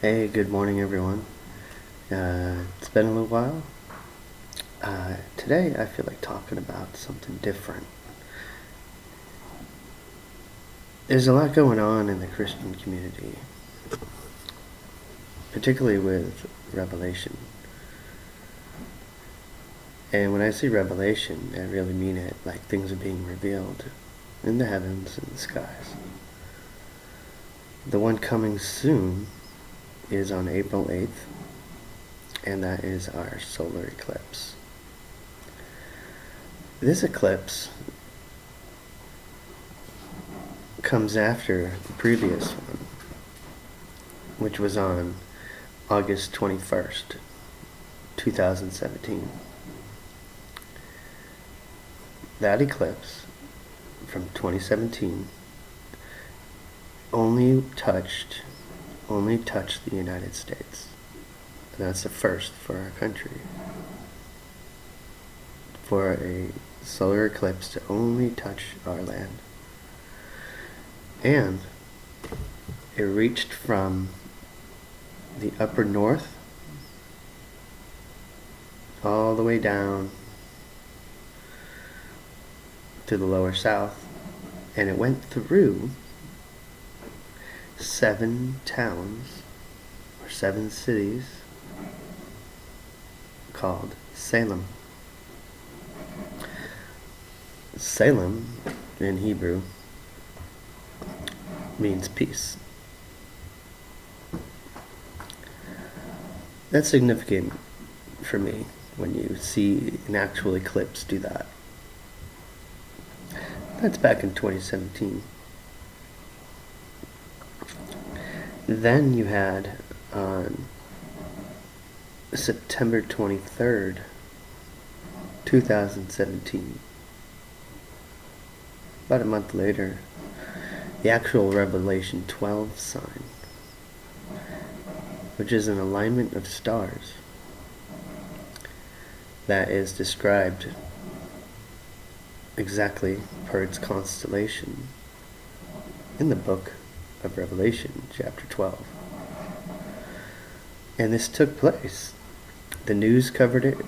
Hey, good morning, everyone. It's been a little while. Today, I feel like talking about something different. There's a lot going on in the Christian community, particularly with Revelation. And when I say revelation, I really mean it like things are being revealed in the heavens and the skies. The one coming soon is on April 8th, and that is our solar eclipse. This eclipse comes after the previous one, which was on August 21st, 2017. That eclipse from 2017 only touched the United States. And that's the first for our country. For a solar eclipse to only touch our land. And it reached from the upper north all the way down to the lower south, and it went through 7 towns or 7 cities called Salem. Salem in Hebrew means peace. That's significant for me when you see an actual eclipse do that. That's back in 2017. Then you had on September 23rd, 2017, about a month later, the actual Revelation 12 sign, which is an alignment of stars that is described exactly per its constellation in the book of Revelation, chapter 12. And this took place. The news covered it.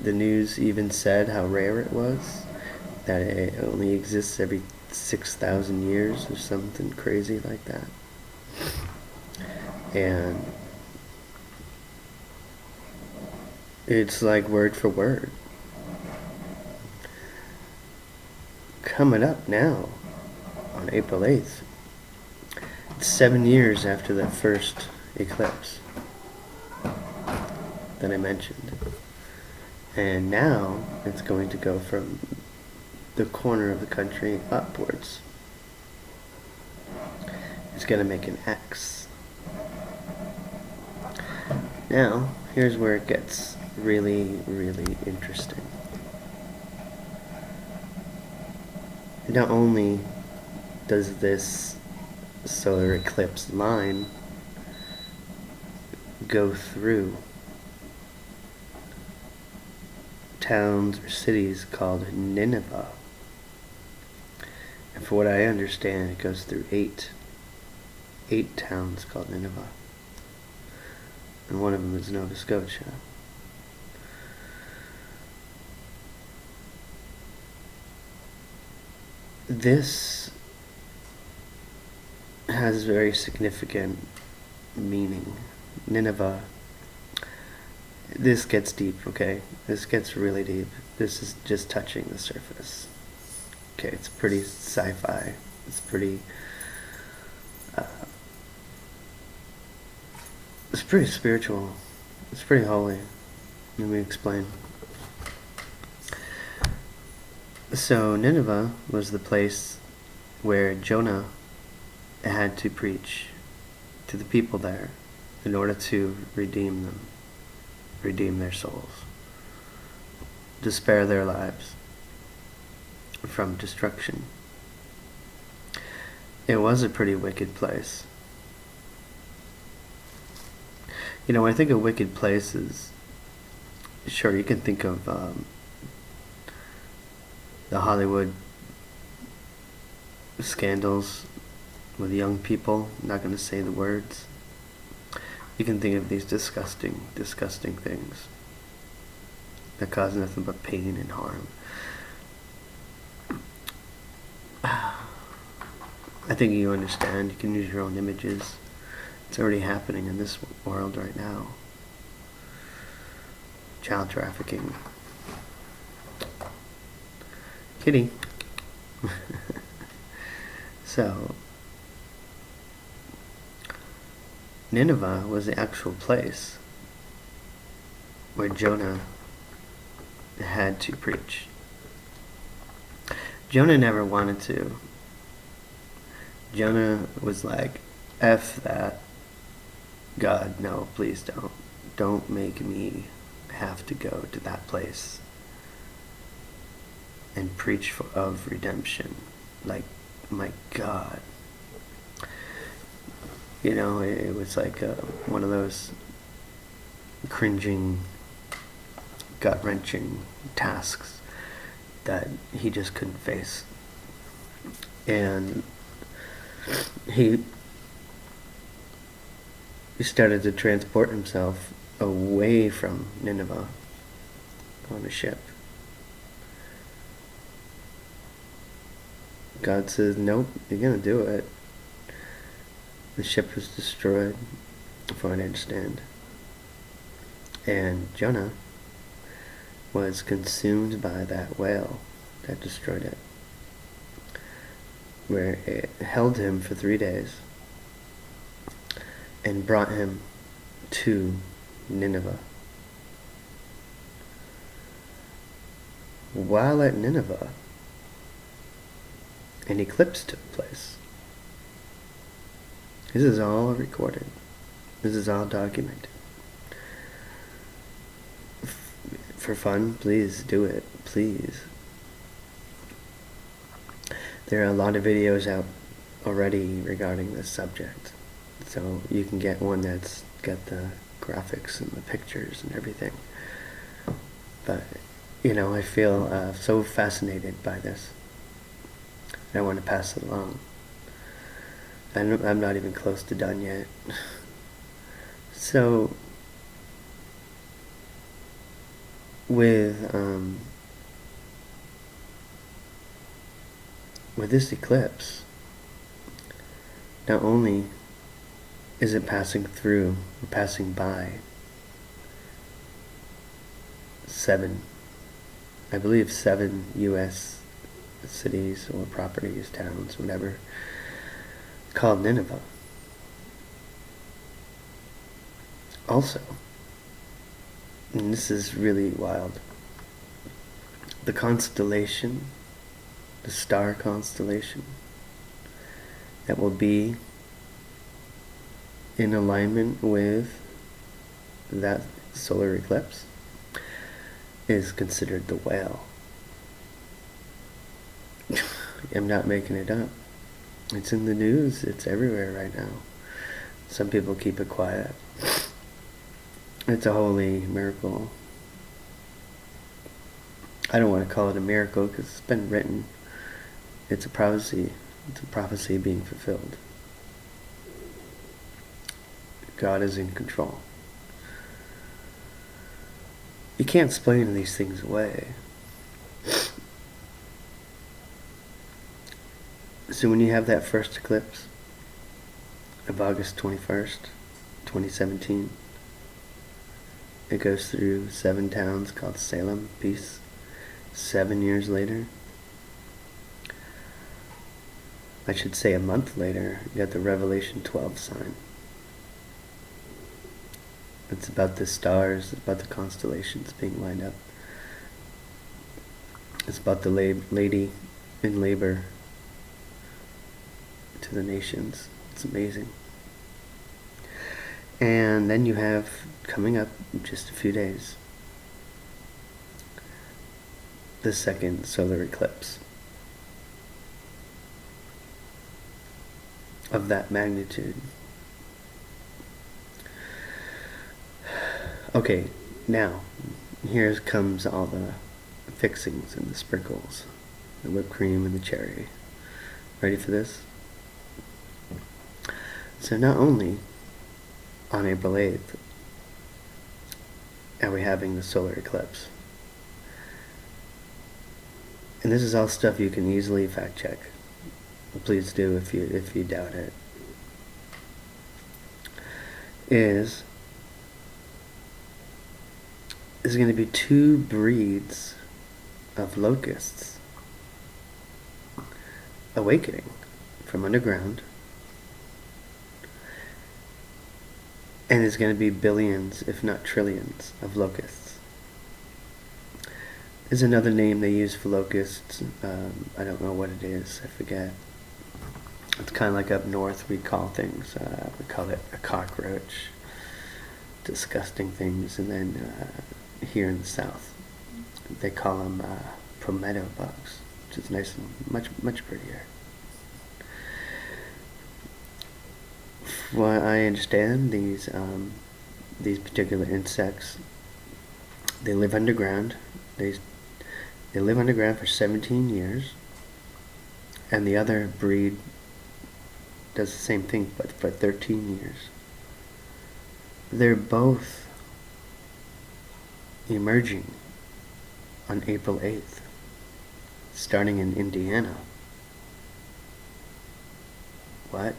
The news even said how rare it was, that it only exists every 6,000 years or something crazy like that. And it's like word for word. Coming up now on April 8th, it's 7 years after that first eclipse that I mentioned. And now it's going to go from the corner of the country upwards. It's going to make an X. Now, here's where it gets really, really interesting. Not only does this solar eclipse line go through towns or cities called Nineveh, and for what I understand, it goes through eight towns called Nineveh, and one of them is Nova Scotia. This has very significant meaning. Nineveh. This gets deep, okay? This gets really deep. This is just touching the surface. Okay, it's pretty sci-fi. It's pretty spiritual. It's pretty holy. Let me explain. So Nineveh was the place where Jonah had to preach to the people there in order to redeem them, redeem their souls, to spare their lives from destruction. It was a pretty wicked place. You know, when I think of wicked places, sure, you can think of the Hollywood scandals with young people. I'm not going to say the words. You can think of these disgusting, disgusting things that cause nothing but pain and harm. I think you understand. You can use your own images. It's already happening in this world right now. Child trafficking. Kitty. So, Nineveh was the actual place where Jonah had to preach. Jonah never wanted to. Jonah was like, F that. God, no, please don't. Don't make me have to go to that place and preach of redemption. Like, my God. You know, it was like one of those cringing, gut-wrenching tasks that he just couldn't face. And he started to transport himself away from Nineveh on a ship. God says, nope, you're going to do it. The ship was destroyed, from what I understand. And Jonah was consumed by that whale that destroyed it, where it held him for 3 days and brought him to Nineveh. While at Nineveh, an eclipse took place. This is all recorded. This is all documented. For fun, please do it. Please. There are a lot of videos out already regarding this subject. So you can get one that's got the graphics and the pictures and everything. But, you know, I feel so fascinated by this. I want to pass it along. I'm not even close to done yet. So, with this eclipse, not only is it passing through or passing by 7 U.S. cities or properties, towns, whatever, called Nineveh. Also, and this is really wild, the constellation, the star constellation that will be in alignment with that solar eclipse is considered the whale. I'm not making it up. It's in the news. It's everywhere right now. Some people keep it quiet. It's a holy miracle. I don't want to call it a miracle because it's been written. It's a prophecy. It's a prophecy being fulfilled. God is in control. You can't explain these things away. So when you have that first eclipse of August 21st, 2017, it goes through 7 towns called Salem, Peace. 7 years later, I should say a month later, you got the Revelation 12 sign. It's about the stars, it's about the constellations being lined up. It's about the lady in labor to the nations. It's amazing. And then you have, coming up in just a few days, the second solar eclipse of that magnitude. Okay, now, here comes all the fixings and the sprinkles, the whipped cream and the cherry. Ready for this? So not only on April 8th, and we're having the solar eclipse. And this is all stuff you can easily fact check. Please do if you doubt it. Is going to be 2 breeds of locusts awakening from underground, and it's going to be billions, if not trillions, of locusts. There's another name they use for locusts. I don't know what it is. I forget. It's kind of like up north we call things. We call it a cockroach. Disgusting things. And then here in the south, they call them palmetto bugs, which is nice and much prettier. From what I understand, these particular insects, they live underground. They live underground for 17 years, and the other breed does the same thing, but for 13 years. They're both emerging on April 8th, starting in Indiana. What?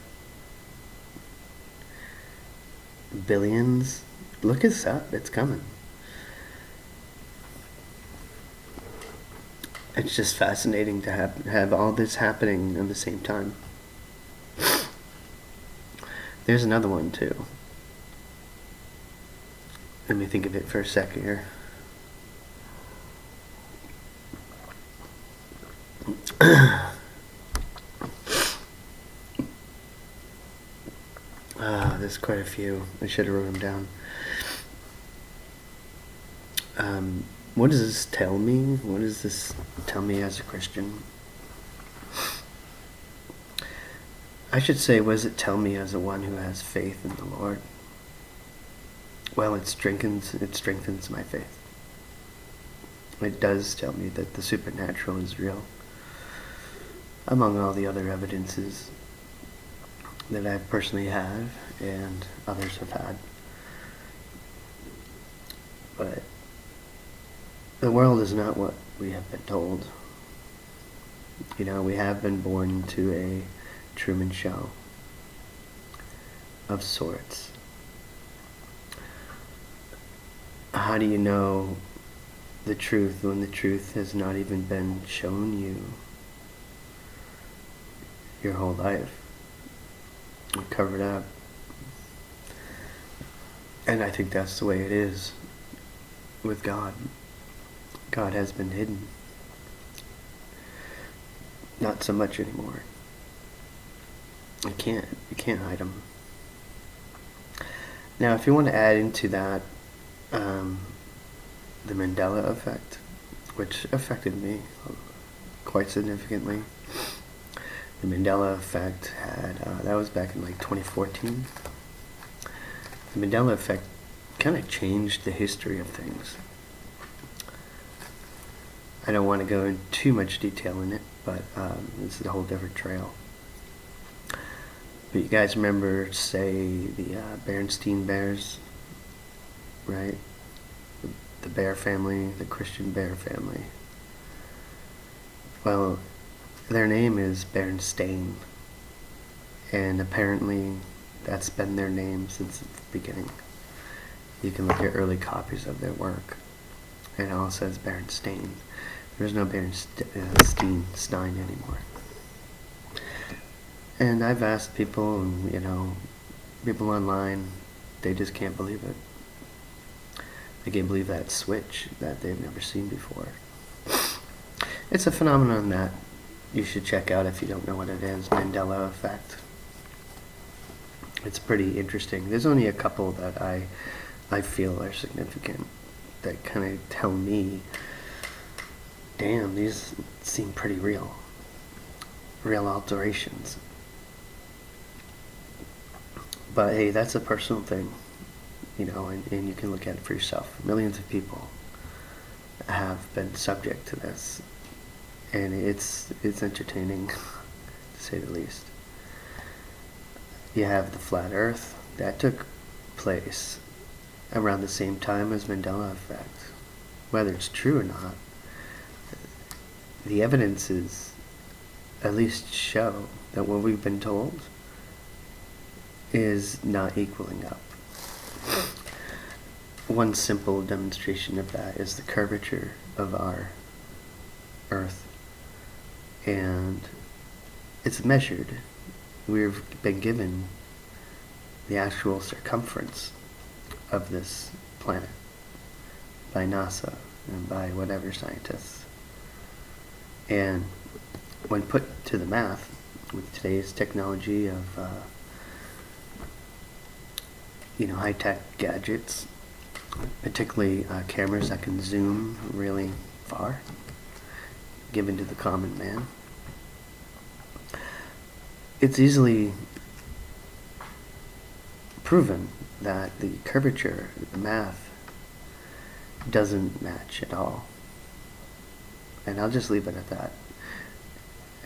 Billions? Look this up, it's coming. It's just fascinating to have all this happening at the same time. There's another one too. Let me think of it for a second here. There's quite a few. I should have wrote them down. What does this tell me? What does this tell me as a Christian? I should say, what does it tell me as a one who has faith in the Lord? Well, it strengthens my faith. It does tell me that the supernatural is real, among all the other evidences that I personally have and others have had. But the world is not what we have been told. You know, we have been born into a Truman Show of sorts. How do you know the truth when the truth has not even been shown you your whole life? You're covered up. And I think that's the way it is with God. God has been hidden. Not so much anymore. You can't hide him. Now, if you want to add into that the Mandela effect, which affected me quite significantly. The Mandela effect had, that was back in like 2014. The Mandela effect kind of changed the history of things. I don't want to go into too much detail in it, but this is a whole different trail. But you guys remember, say, the Berenstain Bears, right? The Bear family, the Christian Bear family. Well, their name is Berenstain, and apparently that's been their name since the beginning. You can look at early copies of their work, and it all says Berenstain. There's no Berenstain anymore. And I've asked people, and people online, they just can't believe it. They can't believe that switch that they've never seen before. It's a phenomenon that you should check out if you don't know what it is. Mandela effect. It's pretty interesting. There's only a couple that I feel are significant, that kind of tell me, damn, these seem pretty real. Real alterations. But hey, that's a personal thing, and you can look at it for yourself. Millions of people have been subject to this, and it's entertaining, to say the least. You have the flat earth. That took place around the same time as Mandela effect. Whether it's true or not, the evidence is at least show that what we've been told is not equaling up. One simple demonstration of that is the curvature of our Earth. And it's measured. We've been given the actual circumference of this planet by NASA and by whatever scientists. And when put to the math, with today's technology of high-tech gadgets, particularly cameras that can zoom really far, given to the common man, it's easily proven that the curvature, the math, doesn't match at all. And I'll just leave it at that.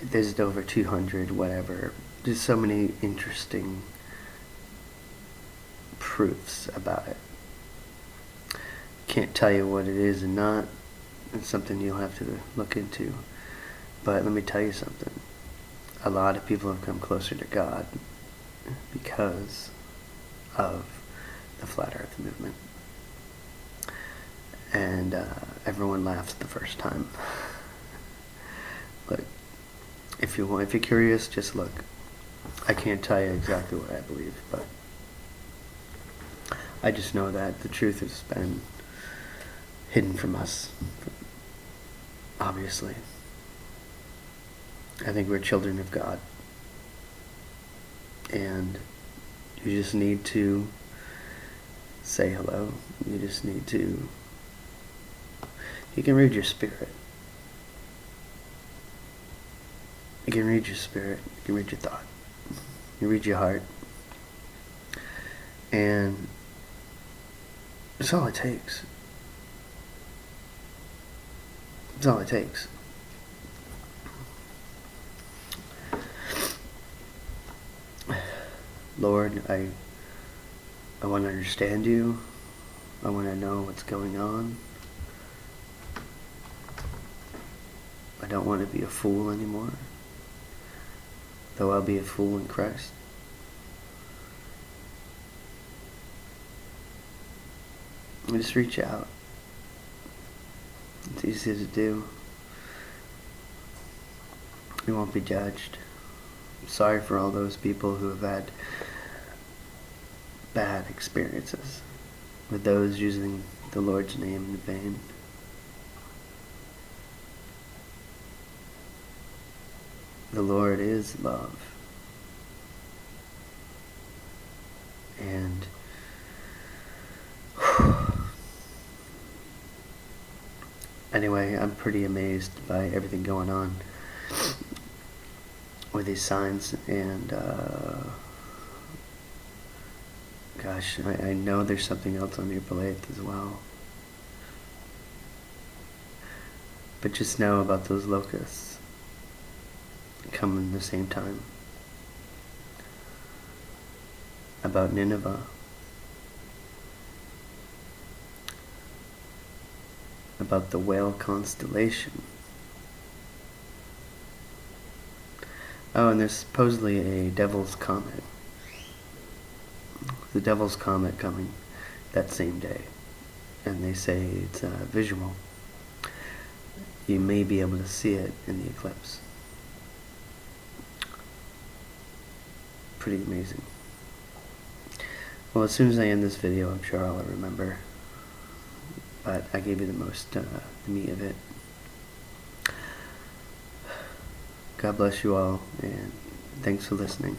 There's over 200, whatever. There's so many interesting proofs about it. Can't tell you what it is and not. It's something you'll have to look into. But let me tell you something. A lot of people have come closer to God because of the Flat Earth movement. And everyone laughs the first time. Look, if you're curious, just look. I can't tell you exactly what I believe, but I just know that the truth has been hidden from us, obviously. I think we're children of God. And you just need to say hello. You just need to... You can read your spirit. You can read your spirit. You can read your thought. You read your heart. And that's all it takes. That's all it takes. Lord, I want to understand you. I want to know what's going on. I don't want to be a fool anymore, though I'll be a fool in Christ. And just reach out. It's easy to do. You won't be judged. I'm sorry for all those people who have had bad experiences with those using the Lord's name in vain. The Lord is love. And anyway, I'm pretty amazed by everything going on with these signs, and gosh, I know there's something else on your plate as well. But just know about those locusts coming at the same time. About Nineveh. About the whale constellation. Oh, and there's supposedly a devil's comet. The devil's comet coming that same day. And they say it's visual. You may be able to see it in the eclipse. Pretty amazing. Well, as soon as I end this video, I'm sure I'll remember. But I gave you the most, the meat of it. God bless you all, and thanks for listening.